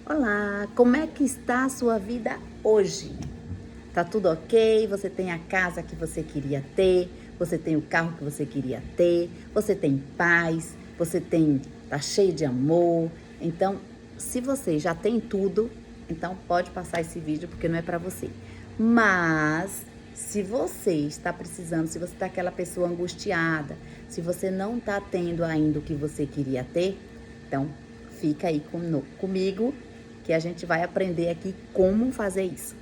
Olá, como é que está a sua vida hoje? Tá tudo ok? Você tem a casa que você queria ter, você tem o carro que você queria ter, você tem paz, tá cheio de amor. Então, se você já tem tudo, então pode passar esse vídeo porque não é para você. Mas se você está precisando, se você está aquela pessoa angustiada, se você não está tendo ainda o que você queria ter, então fica aí comigo que a gente vai aprender aqui como fazer isso.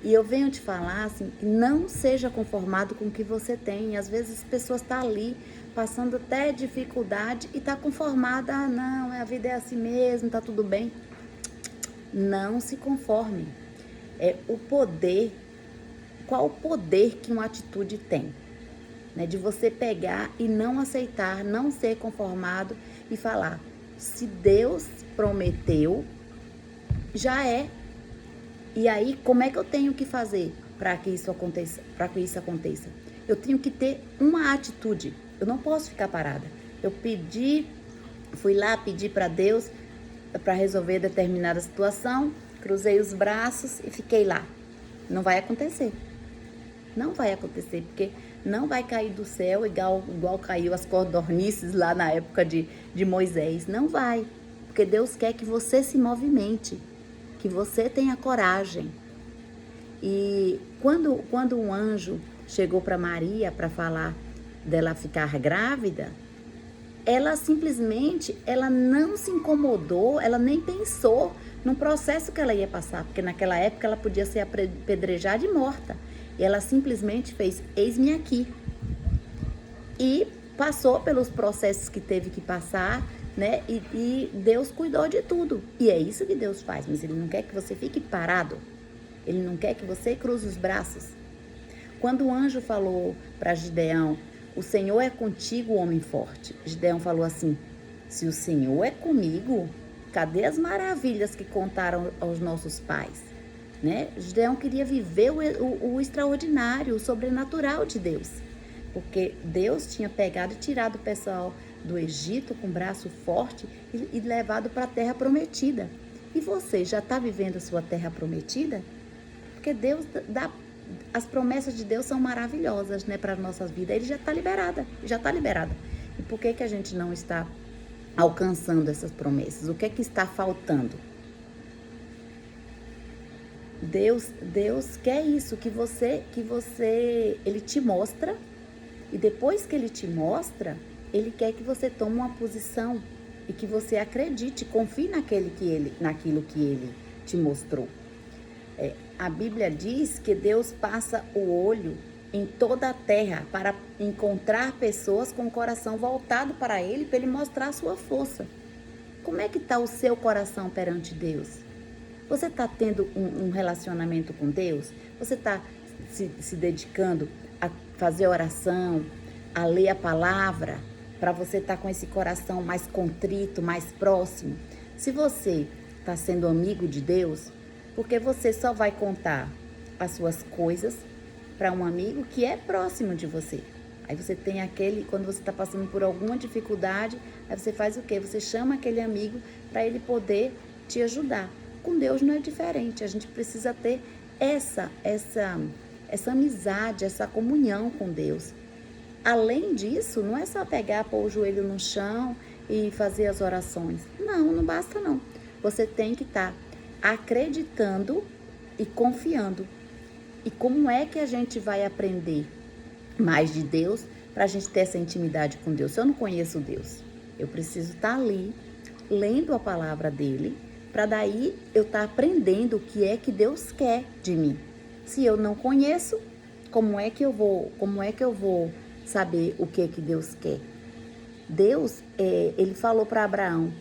E eu venho te falar assim, que não seja conformado com o que você tem. Às vezes as pessoas estão ali passando até dificuldade e tá conformada, não, a vida é assim mesmo, tá tudo bem. Não se conforme. É o poder, qual o poder que uma atitude tem? Né, de você pegar e não aceitar, não ser conformado e falar, se Deus prometeu, já é. E aí, como é que eu tenho que fazer para que isso aconteça? Eu tenho que ter uma atitude. Eu não posso ficar parada. Fui lá pedir para Deus para resolver determinada situação, cruzei os braços e fiquei lá. Não vai acontecer. Não vai acontecer, porque não vai cair do céu igual caiu as codornices lá na época de Moisés. Não vai, porque Deus quer que você se movimente, que você tenha coragem. E quando um anjo chegou para Maria para falar dela ficar grávida, ela não se incomodou, ela nem pensou no processo que ela ia passar, porque naquela época ela podia ser apedrejada e morta. E ela simplesmente fez, eis-me aqui. E passou pelos processos que teve que passar, né? E Deus cuidou de tudo. E é isso que Deus faz, mas Ele não quer que você fique parado. Ele não quer que você cruze os braços. Quando o anjo falou para Gideão, o Senhor é contigo, homem forte. Gideão falou assim, se o Senhor é comigo, cadê as maravilhas que contaram aos nossos pais? Né? Gideão queria viver o extraordinário, o sobrenatural de Deus. Porque Deus tinha pegado e tirado o pessoal do Egito com braço forte e levado para a terra prometida. E você já está vivendo a sua terra prometida? Porque Deus dá, as promessas de Deus são maravilhosas, né, para as nossas vidas. Ele já está liberada. E por que a gente não está alcançando essas promessas? O que é que está faltando? Deus quer isso, que você, Ele te mostra, e depois que Ele te mostra, Ele quer que você tome uma posição e que você acredite, confie naquilo que Ele te mostrou. A Bíblia diz que Deus passa o olho em toda a terra para encontrar pessoas com o coração voltado para Ele mostrar a sua força. Como é que está o seu coração perante Deus? Você está tendo um relacionamento com Deus? Você está se dedicando a fazer oração, a ler a palavra, para você estar com esse coração mais contrito, mais próximo? Se você está sendo amigo de Deus, porque você só vai contar as suas coisas para um amigo que é próximo de você. Aí você tem quando você está passando por alguma dificuldade, aí você faz o quê? Você chama aquele amigo para ele poder te ajudar. Com Deus não é diferente, a gente precisa ter essa amizade, essa comunhão com Deus. Além disso, não é só pôr o joelho no chão e fazer as orações. Não basta não. Você tem que estar acreditando e confiando. E como é que a gente vai aprender mais de Deus para a gente ter essa intimidade com Deus? Se eu não conheço Deus, eu preciso estar ali, lendo a palavra dele, para daí eu estar aprendendo o que é que Deus quer de mim. Se eu não conheço, como é que eu vou saber o que é que Deus quer? Deus, ele falou para Abraão,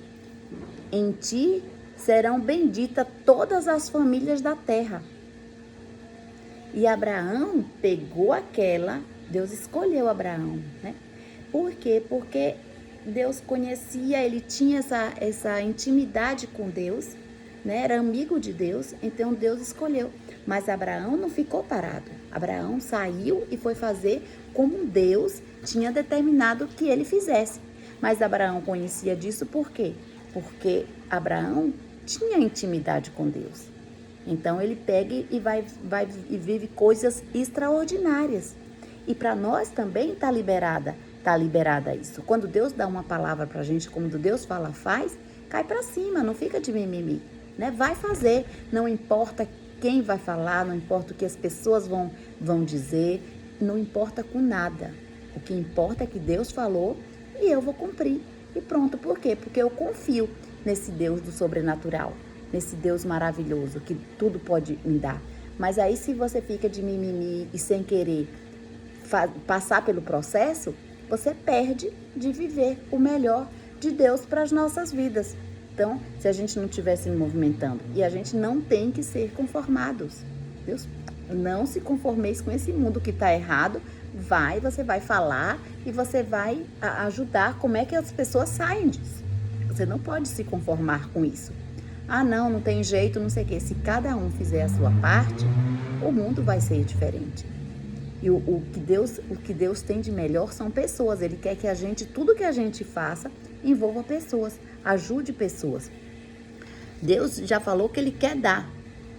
em ti serão benditas todas as famílias da terra. E Abraão pegou Deus escolheu Abraão, né? Por quê? Porque Deus conhecia, ele tinha essa intimidade com Deus, né? Era amigo de Deus, então Deus escolheu. Mas Abraão não ficou parado. Abraão saiu e foi fazer como Deus tinha determinado que ele fizesse. Mas Abraão conhecia disso por quê? Porque Abraão tinha intimidade com Deus. Então ele pega e vai e vive coisas extraordinárias. E para nós também tá liberada isso. Quando Deus dá uma palavra pra gente, quando Deus fala, faz, cai para cima, não fica de mimimi, né? Vai fazer, não importa quem vai falar, não importa o que as pessoas vão dizer, não importa com nada. O que importa é que Deus falou e eu vou cumprir. E pronto, por quê? Porque eu confio nesse Deus do sobrenatural, nesse Deus maravilhoso que tudo pode me dar. Mas aí se você fica de mimimi e sem querer passar pelo processo, você perde de viver o melhor de Deus para as nossas vidas. Então, se a gente não estiver se movimentando, e a gente não tem que ser conformados. Deus, não se conformeis com esse mundo que está errado. Você vai falar e você vai ajudar como é que as pessoas saem disso. Você não pode se conformar com isso. Ah, não tem jeito, não sei o quê. Se cada um fizer a sua parte, o mundo vai ser diferente. E o que Deus tem de melhor são pessoas. Ele quer que tudo que a gente faça, envolva pessoas, ajude pessoas. Deus já falou que Ele quer dar.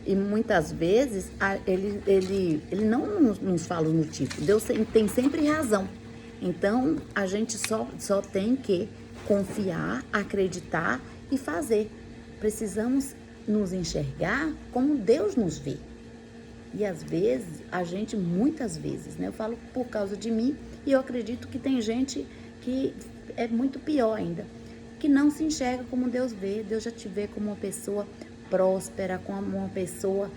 E muitas vezes Ele não nos fala o motivo. Deus tem sempre razão. Então a gente só tem que confiar, acreditar e fazer. Precisamos nos enxergar como Deus nos vê. E às vezes, muitas vezes, né? Eu falo por causa de mim e eu acredito que tem gente que é muito pior ainda, que não se enxerga como Deus vê. Deus já te vê como uma pessoa próspera, como uma pessoa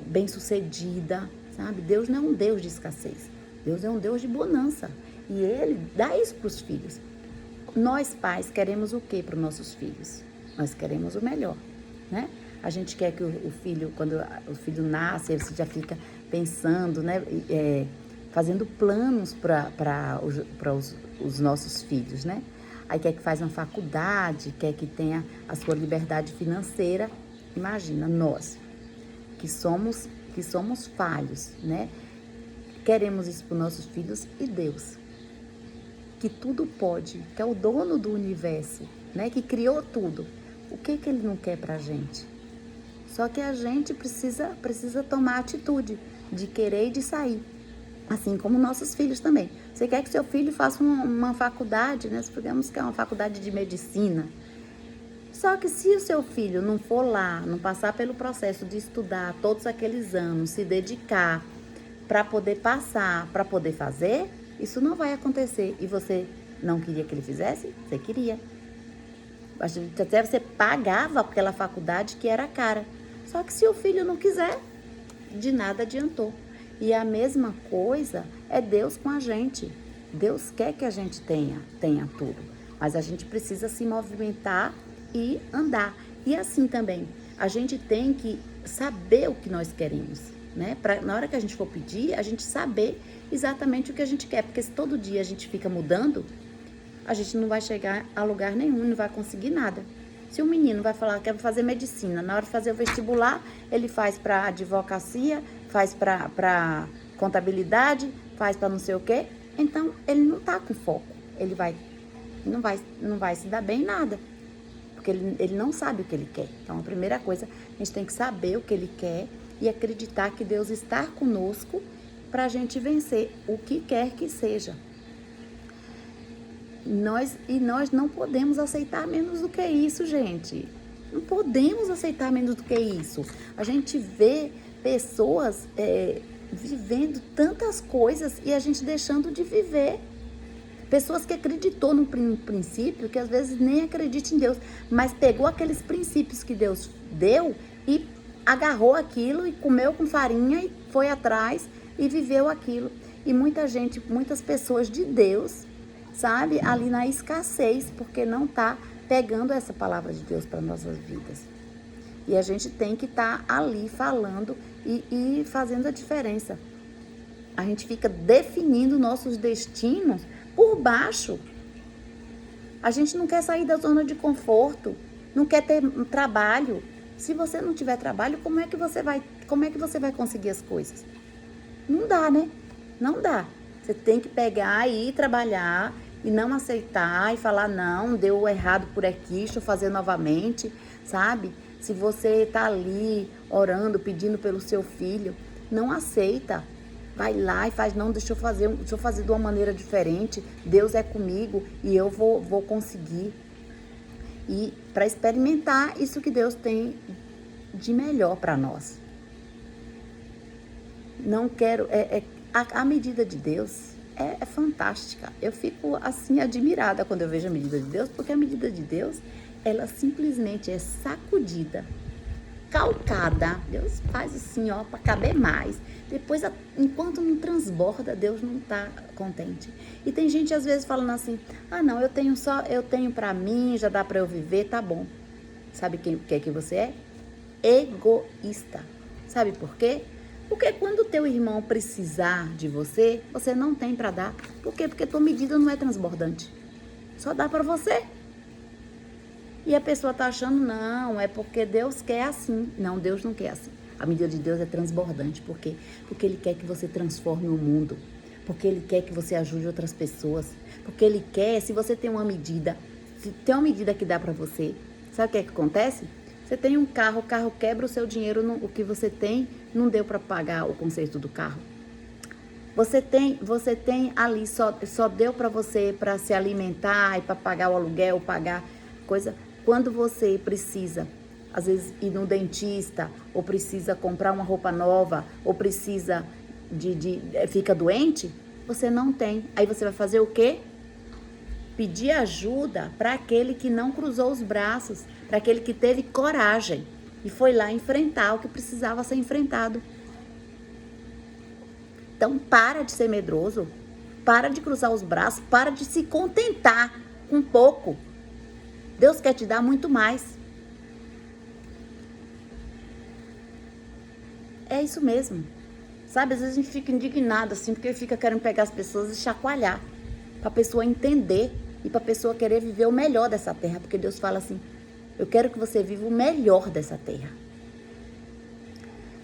bem-sucedida, sabe? Deus não é um Deus de escassez. Deus é um Deus de bonança. E Ele dá isso para os filhos. Nós, pais, queremos o quê para os nossos filhos? Nós queremos o melhor, né? A gente quer que o filho, quando o filho nasce, você já fica pensando, né? Fazendo planos para os nossos filhos, né? Aí quer que faça uma faculdade, quer que tenha a sua liberdade financeira. Imagina, nós, que somos falhos, né? Queremos isso para os nossos filhos e Deus, que tudo pode, que é o dono do universo, né? Que criou tudo. O que Ele não quer para a gente? Só que a gente precisa tomar atitude de querer e de sair. Assim como nossos filhos também. Você quer que seu filho faça uma faculdade, né? Digamos que é uma faculdade de medicina. Só que se o seu filho não for lá, não passar pelo processo de estudar todos aqueles anos, se dedicar para poder passar, para poder fazer, isso não vai acontecer. E você não queria que ele fizesse? Você queria. Até você pagava aquela faculdade que era cara. Só que se o filho não quiser, de nada adiantou. E a mesma coisa é Deus com a gente. Deus quer que a gente tenha tudo. Mas a gente precisa se movimentar e andar. E assim também, a gente tem que saber o que nós queremos, né? Na hora que a gente for pedir, a gente saber exatamente o que a gente quer. Porque se todo dia a gente fica mudando, a gente não vai chegar a lugar nenhum, não vai conseguir nada. Se o menino vai falar que quer fazer medicina, na hora de fazer o vestibular, ele faz para advocacia, faz para contabilidade, faz para não sei o quê, então ele não está com foco. Ele não vai se dar bem em nada, porque ele não sabe o que ele quer. Então a primeira coisa, a gente tem que saber o que ele quer e acreditar que Deus está conosco para a gente vencer o que quer que seja. Nós não podemos aceitar menos do que isso, gente. Não podemos aceitar menos do que isso. A gente vê pessoas vivendo tantas coisas e a gente deixando de viver. Pessoas que acreditou no princípio, que às vezes nem acredita em Deus, mas pegou aqueles princípios que Deus deu e agarrou aquilo e comeu com farinha e foi atrás e viveu aquilo. E muitas pessoas de Deus, sabe, ali na escassez, porque não está pegando essa palavra de Deus para nossas vidas. E a gente tem que estar ali falando e fazendo a diferença. A gente fica definindo nossos destinos por baixo. A gente não quer sair da zona de conforto, não quer ter trabalho. Se você não tiver trabalho, como é que você vai conseguir as coisas? Não dá, né? Não dá. Você tem que pegar e ir trabalhar e não aceitar e falar, não, deu errado por aqui, deixa eu fazer novamente, sabe? Se você está ali orando, pedindo pelo seu filho, não aceita. Vai lá e faz, não, deixa eu fazer de uma maneira diferente. Deus é comigo e eu vou conseguir. E para experimentar isso que Deus tem de melhor para nós. Não quero, a medida de Deus é fantástica. Eu fico assim admirada quando eu vejo a medida de Deus, porque a medida de Deus, ela simplesmente é sacudida, calcada. Deus faz assim, ó, para caber mais. Depois, enquanto não transborda, Deus não tá contente. E tem gente às vezes falando assim: "Ah, não, eu tenho para mim, já dá para eu viver, tá bom". Sabe o que é que você é? Egoísta. Sabe por quê? Porque quando o teu irmão precisar de você, você não tem para dar. Por quê? Porque tua medida não é transbordante. Só dá para você. E a pessoa tá achando, não, é porque Deus quer assim. Não, Deus não quer assim. A medida de Deus é transbordante. Por quê? Porque Ele quer que você transforme o mundo. Porque Ele quer que você ajude outras pessoas. Porque Ele quer, se você tem uma medida, se tem uma medida que dá para você, sabe o que é que acontece? Você tem um carro, o carro quebra o seu dinheiro, o que você tem não deu para pagar o conserto do carro. Você tem ali, só deu para você para se alimentar e para pagar o aluguel, pagar coisa. Quando você precisa, às vezes, ir no dentista, ou precisa comprar uma roupa nova, ou precisa fica doente, você não tem. Aí você vai fazer o quê? Pedir ajuda para aquele que não cruzou os braços, para aquele que teve coragem e foi lá enfrentar o que precisava ser enfrentado. Então, para de ser medroso, para de cruzar os braços, para de se contentar com pouco. Deus quer te dar muito mais. É isso mesmo. Sabe, às vezes a gente fica indignado assim, porque fica querendo pegar as pessoas e chacoalhar, para a pessoa entender e para a pessoa querer viver o melhor dessa terra, porque Deus fala assim: eu quero que você viva o melhor dessa terra.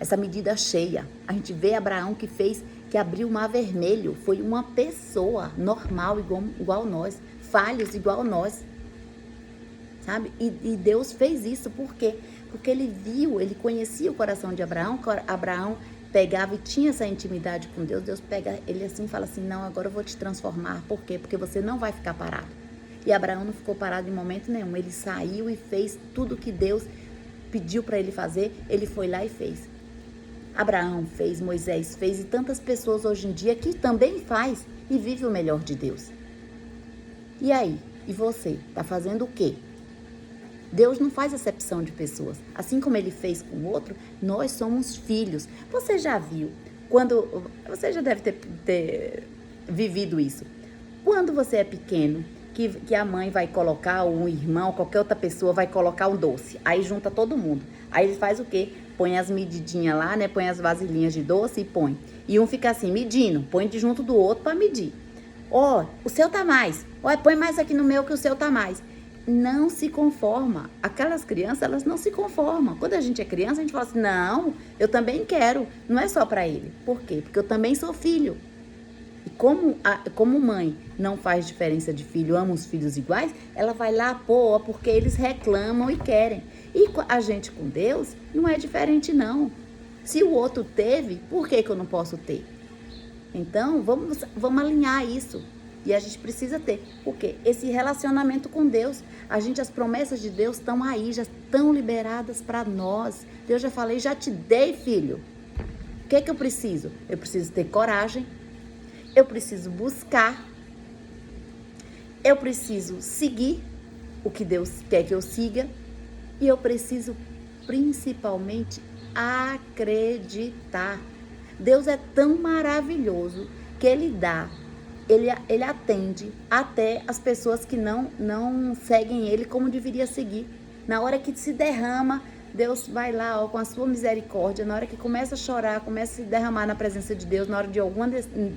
Essa medida cheia. A gente vê Abraão que abriu o mar vermelho. Foi uma pessoa normal, igual nós. Falhos, igual nós. Sabe? E Deus fez isso. Por quê? Porque ele viu, ele conhecia o coração de Abraão. Abraão pegava e tinha essa intimidade com Deus. Deus pega ele assim e fala assim: não, agora eu vou te transformar. Por quê? Porque você não vai ficar parado. E Abraão não ficou parado em momento nenhum. Ele saiu e fez tudo que Deus pediu para ele fazer. Ele foi lá e fez. Abraão fez, Moisés fez, e tantas pessoas hoje em dia que também faz e vive o melhor de Deus. E aí? E você? Está fazendo o quê? Deus não faz acepção de pessoas. Assim como Ele fez com o outro, nós somos filhos. Você já viu, você já deve ter vivido isso. Quando você é pequeno, que a mãe vai colocar, ou um irmão, qualquer outra pessoa vai colocar um doce. Aí junta todo mundo. Aí ele faz o quê? Põe as medidinhas lá, né? Põe as vasilhinhas de doce e põe. E um fica assim, medindo. Põe de junto do outro para medir. Ó, o seu tá mais. Ó, põe mais aqui no meu que o seu tá mais. Não se conforma. Aquelas crianças, elas não se conformam. Quando a gente é criança, a gente fala assim, não, eu também quero. Não é só para ele. Por quê? Porque eu também sou filho. E como mãe não faz diferença de filho, ama os filhos iguais, ela vai lá, pô, porque eles reclamam e querem. E a gente com Deus não é diferente, não. Se o outro teve, por que eu não posso ter? Então, vamos alinhar isso. E a gente precisa ter. Por quê? Esse relacionamento com Deus. As promessas de Deus estão aí, já estão liberadas para nós. Deus já falei, já te dei, filho. O que eu preciso? Eu preciso ter coragem. Eu preciso buscar. Eu preciso seguir o que Deus quer que eu siga. E eu preciso, principalmente, acreditar. Deus é tão maravilhoso que Ele Ele atende até as pessoas que não seguem Ele como deveria seguir. Na hora que se derrama, Deus vai lá, ó, com a sua misericórdia. Na hora que começa a chorar, começa a se derramar na presença de Deus, na hora de alguma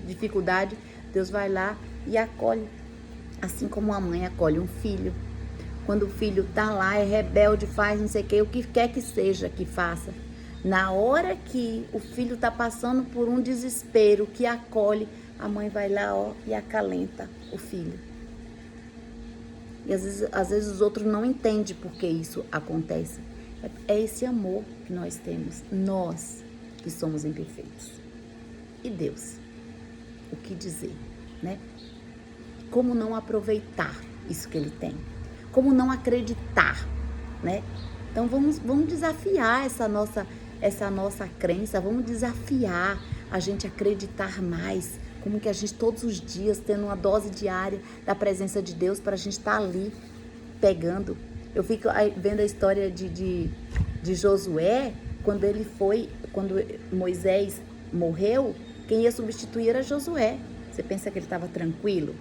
dificuldade, Deus vai lá e acolhe. Assim como uma mãe acolhe um filho. Quando o filho tá lá, é rebelde, faz não sei o que quer que seja que faça. Na hora que o filho tá passando por um desespero, que acolhe, a mãe vai lá, ó, e acalenta o filho. E às vezes os outros não entendem por que isso acontece. É esse amor que nós temos, nós que somos imperfeitos. E Deus, o que dizer, né? Como não aproveitar isso que Ele tem? Como não acreditar, né? Então vamos desafiar essa nossa crença, vamos desafiar a gente acreditar mais, como que a gente todos os dias tendo uma dose diária da presença de Deus para a gente estar ali pegando. Eu fico vendo a história de Josué, quando Moisés morreu, quem ia substituir era Josué. Você pensa que ele estava tranquilo?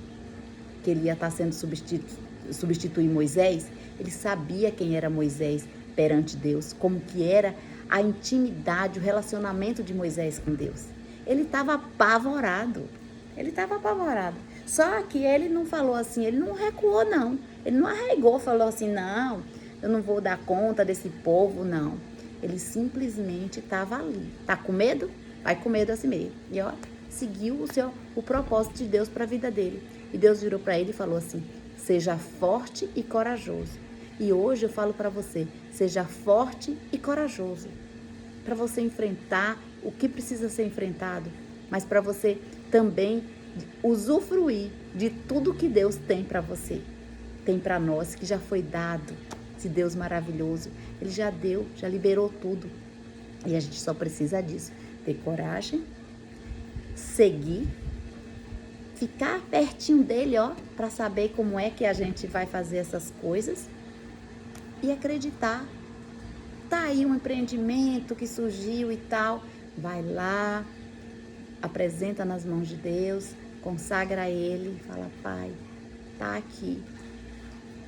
Que ele ia estar sendo substituir Moisés? Ele sabia quem era Moisés perante Deus, como que era a intimidade, o relacionamento de Moisés com Deus. Ele estava apavorado. Só que ele não falou assim, ele não recuou não. Ele não arregou, falou assim, não, eu não vou dar conta desse povo, não. Ele simplesmente estava ali. Tá com medo? Vai com medo assim mesmo. E ó, seguiu o propósito de Deus para a vida dele. E Deus virou para ele e falou assim, seja forte e corajoso. E hoje eu falo para você, seja forte e corajoso. Para você enfrentar o que precisa ser enfrentado, mas para você também usufruir de tudo que Deus tem para você. Tem para nós, que já foi dado. Esse Deus maravilhoso, Ele já deu, já liberou tudo. E a gente só precisa disso. Ter coragem, seguir, ficar pertinho dele, ó, para saber como é que a gente vai fazer essas coisas e acreditar. Tá aí um empreendimento que surgiu e tal, vai lá, apresenta nas mãos de Deus, consagra a Ele, fala, Pai, tá aqui.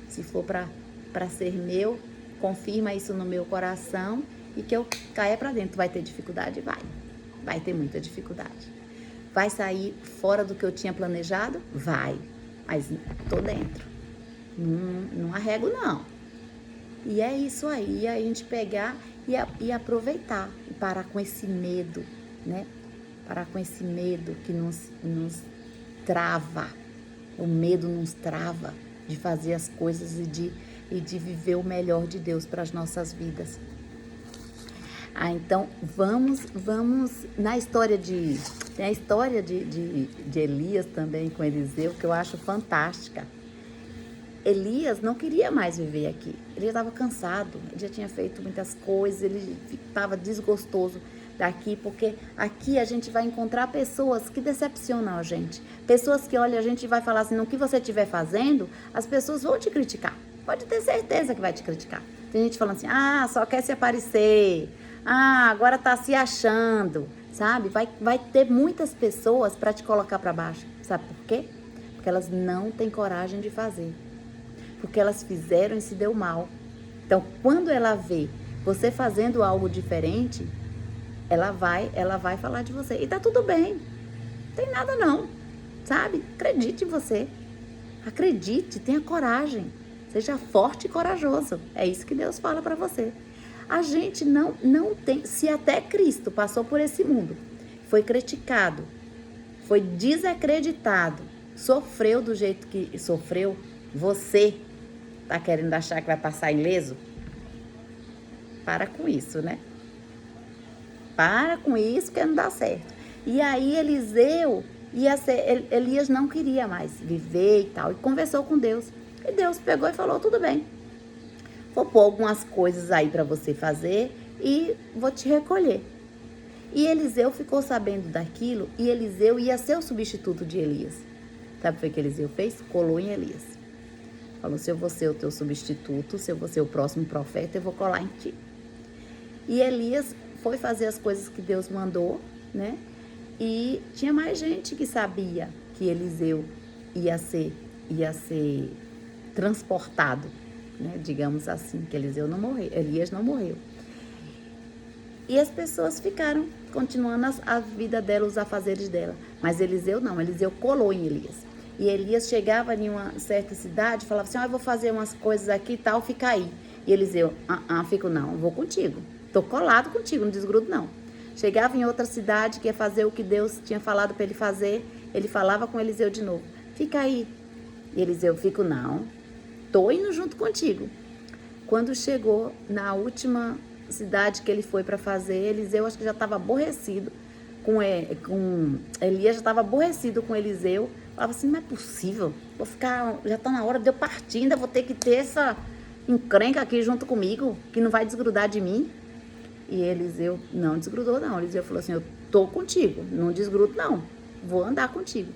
Se for para ser meu, confirma isso no meu coração e que eu caia para dentro. Vai ter dificuldade? Vai ter muita dificuldade. Vai sair fora do que eu tinha planejado? Vai, mas tô dentro. Não arrego não. E é isso aí, a gente pegar e aproveitar, e parar com esse medo, né? Parar com esse medo que nos trava. O medo nos trava de fazer as coisas e de viver o melhor de Deus para as nossas vidas. Então, vamos na história tem a história de Elias também com Eliseu, que eu acho fantástica. Elias não queria mais viver aqui, ele já estava cansado, ele já tinha feito muitas coisas, ele estava desgostoso daqui, porque aqui a gente vai encontrar pessoas que decepcionam a gente, pessoas que olham a gente e vai falar assim, no que você estiver fazendo, as pessoas vão te criticar, pode ter certeza que vai te criticar. Tem gente falando assim, só quer se aparecer, agora tá se achando, sabe? Vai ter muitas pessoas para te colocar para baixo, sabe por quê? Porque elas não têm coragem de fazer. Porque elas fizeram e se deu mal. Então, quando ela vê você fazendo algo diferente, ela vai falar de você. E tá tudo bem. Não tem nada não, sabe? Acredite em você. Acredite, tenha coragem. Seja forte e corajoso. É isso que Deus fala para você. A gente não tem... Se até Cristo passou por esse mundo, foi criticado, foi desacreditado, sofreu do jeito que sofreu, você tá querendo achar que vai passar ileso? Para com isso, né? Para com isso que não dá certo. E aí Elias não queria mais viver e tal, e conversou com Deus. E Deus pegou e falou, tudo bem. Vou pôr algumas coisas aí para você fazer e vou te recolher. E Eliseu ficou sabendo daquilo e Eliseu ia ser o substituto de Elias. Sabe o que Eliseu fez? Colou em Elias. Falou, se eu vou ser o teu substituto, se eu vou ser o próximo profeta, eu vou colar em ti. E Elias foi fazer as coisas que Deus mandou, né? E tinha mais gente que sabia que Eliseu ia ser transportado, né? Digamos assim, que Elias não morreu. E as pessoas ficaram continuando a vida dela, os afazeres dela. Mas Eliseu não, Eliseu colou em Elias. E Elias chegava em uma certa cidade, falava assim, eu vou fazer umas coisas aqui e tal, fica aí. E Eliseu, fico não, vou contigo. Tô colado contigo, não desgrudo não. Chegava em outra cidade que ia fazer o que Deus tinha falado para ele fazer, ele falava com Eliseu de novo, fica aí. E Eliseu, fico não, tô indo junto contigo. Quando chegou na última cidade que ele foi para fazer, Eliseu acho que já estava aborrecido com Elias, já estava aborrecido com Eliseu. Falava assim, não é possível, vou ficar, já está na hora de eu partir, ainda vou ter que ter essa encrenca aqui junto comigo, que não vai desgrudar de mim. E Eliseu não desgrudou não, Eliseu falou assim, eu tô contigo, não desgrudo não, vou andar contigo.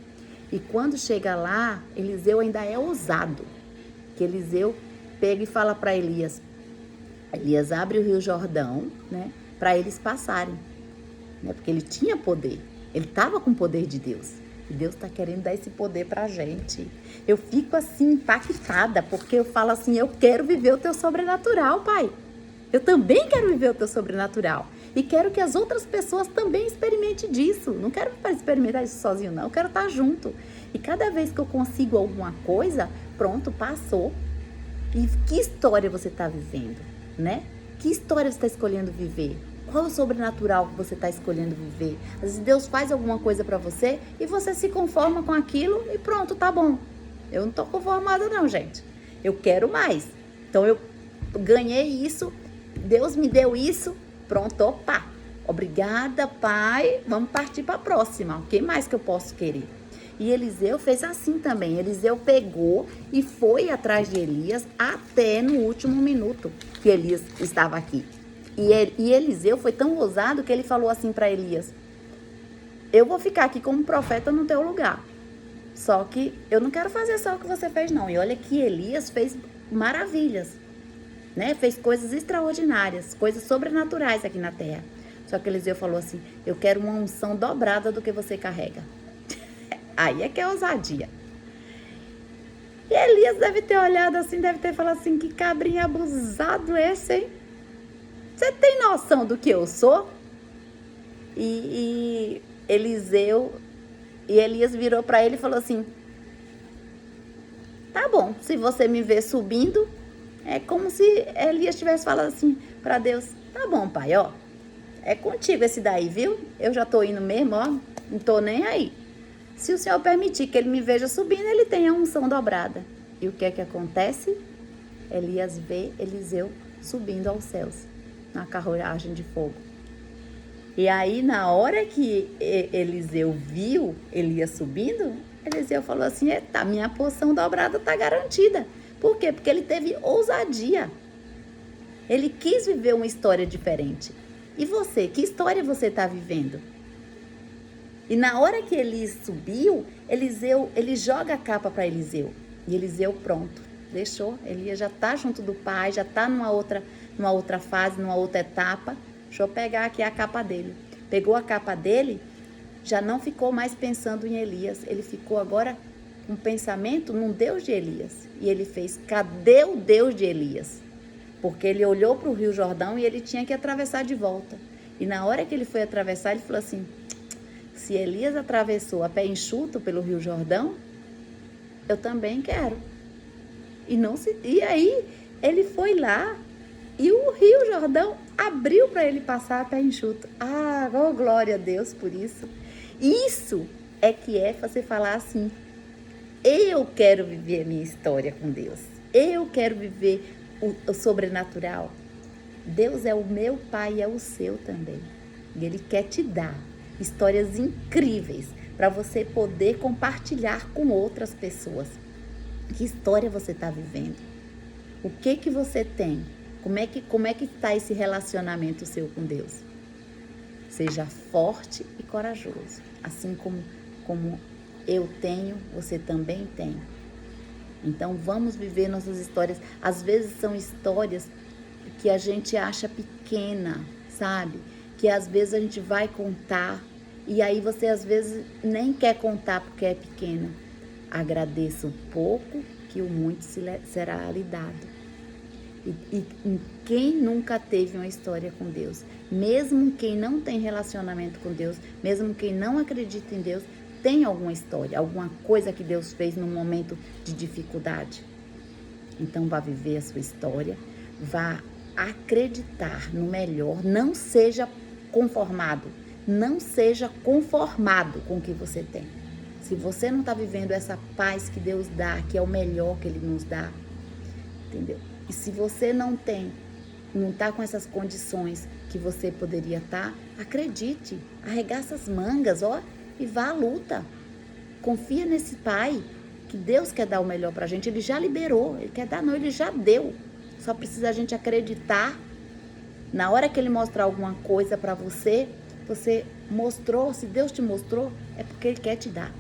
E quando chega lá, Eliseu ainda é ousado, que Eliseu pega e fala para Elias, Elias abre o Rio Jordão, né, para eles passarem, né, porque ele tinha poder, ele estava com o poder de Deus. E Deus está querendo dar esse poder pra gente. Eu fico assim impactada, porque eu falo assim, eu quero viver o teu sobrenatural, Pai. Eu também quero viver o teu sobrenatural. E quero que as outras pessoas também experimentem disso. Não quero experimentar isso sozinho, não. Eu quero estar junto. E cada vez que eu consigo alguma coisa, pronto, passou. E que história você está vivendo, né? Que história você está escolhendo viver? Qual é o sobrenatural que você está escolhendo viver? Às vezes Deus faz alguma coisa para você e você se conforma com aquilo e pronto, tá bom. Eu não tô conformada não, gente. Eu quero mais. Então eu ganhei isso, Deus me deu isso, pronto, opa. Obrigada, Pai. Vamos partir para a próxima. O que mais que eu posso querer? E Eliseu fez assim também. Eliseu pegou e foi atrás de Elias até no último minuto que Elias estava aqui. E Eliseu foi tão ousado que ele falou assim para Elias, eu vou ficar aqui como profeta no teu lugar, só que eu não quero fazer só o que você fez não. E olha que Elias fez maravilhas, né? Fez coisas extraordinárias, coisas sobrenaturais aqui na terra. Só que Eliseu falou assim, eu quero uma unção dobrada do que você carrega. Aí é que é ousadia. E Elias deve ter olhado assim, deve ter falado assim, que cabrinho abusado esse, hein? Você tem noção do que eu sou? E Elias virou para ele e falou assim, tá bom, se você me ver subindo, é como se Elias tivesse falado assim para Deus, tá bom, pai, ó, é contigo esse daí, viu? Eu já tô indo mesmo, ó, não tô nem aí. Se o Senhor permitir que ele me veja subindo, ele tem a unção dobrada. E o que é que acontece? Elias vê Eliseu subindo aos céus, na carruagem de fogo. E aí, na hora que Eliseu viu Elias subindo, Eliseu falou assim, eita, minha porção dobrada está garantida. Por quê? Porque ele teve ousadia. Ele quis viver uma história diferente. E você, que história você está vivendo? E na hora que Elias subiu, ele joga a capa para Eliseu. E Eliseu, pronto, deixou. Elias já está junto do pai, já está numa outra fase, numa outra etapa. Deixa eu pegar aqui a capa dele. Pegou a capa dele, já não ficou mais pensando em Elias. Ele ficou agora com pensamento num Deus de Elias. E ele fez, cadê o Deus de Elias? Porque ele olhou para o Rio Jordão e ele tinha que atravessar de volta. E na hora que ele foi atravessar, ele falou assim, se Elias atravessou a pé enxuto pelo Rio Jordão, eu também quero. E aí ele foi lá e o Rio Jordão abriu para ele passar a pé enxuto. Ah, oh, glória a Deus por isso. Isso é que é você falar assim, eu quero viver a minha história com Deus. Eu quero viver o sobrenatural. Deus é o meu pai e é o seu também. E Ele quer te dar histórias incríveis para você poder compartilhar com outras pessoas. Que história você está vivendo? O que você tem? Como é que está esse relacionamento seu com Deus? Seja forte e corajoso. Assim como eu tenho, você também tem. Então vamos viver nossas histórias. Às vezes são histórias que a gente acha pequena, sabe? Que às vezes a gente vai contar e aí você às vezes nem quer contar porque é pequena. Agradeça o pouco que o muito será lhe dado. E quem nunca teve uma história com Deus, mesmo quem não tem relacionamento com Deus, mesmo quem não acredita em Deus, tem alguma história, alguma coisa que Deus fez num momento de dificuldade. Então vá viver a sua história, vá acreditar no melhor, não seja conformado com o que você tem. Se você não está vivendo essa paz que Deus dá, que é o melhor que Ele nos dá, entendeu? E se você não está com essas condições que você poderia estar, acredite, arregaça as mangas, ó, e vá à luta. Confia nesse Pai, que Deus quer dar o melhor pra gente. Ele já liberou, Ele quer dar não, Ele já deu. Só precisa a gente acreditar. Na hora que Ele mostrar alguma coisa pra você, você mostrou, se Deus te mostrou, é porque Ele quer te dar.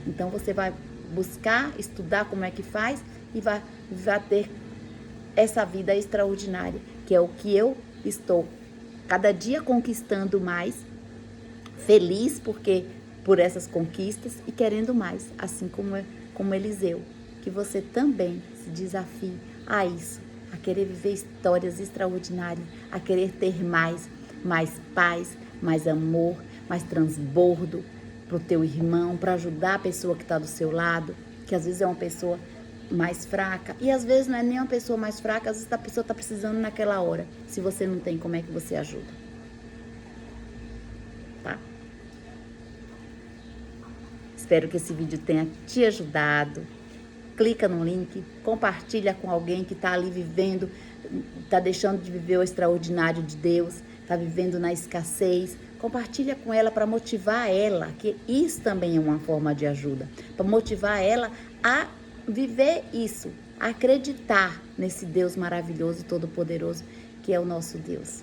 Então você vai buscar, estudar como é que faz e vai ter essa vida extraordinária, que é o que eu estou cada dia conquistando mais, feliz por essas conquistas e querendo mais, assim como Eliseu. Que você também se desafie a isso, a querer viver histórias extraordinárias, a querer ter mais paz, mais amor, mais transbordo para o teu irmão, para ajudar a pessoa que está do seu lado, que às vezes é uma pessoa mais fraca, e às vezes não é nem uma pessoa mais fraca, às vezes a pessoa está precisando naquela hora. Se você não tem, como é que você ajuda? Tá? Espero que esse vídeo tenha te ajudado. Clica no link, compartilha com alguém que está ali vivendo, está deixando de viver o extraordinário de Deus, está vivendo na escassez. Compartilha com ela para motivar ela, que isso também é uma forma de ajuda, para motivar ela a viver isso, a acreditar nesse Deus maravilhoso e todo-poderoso que é o nosso Deus.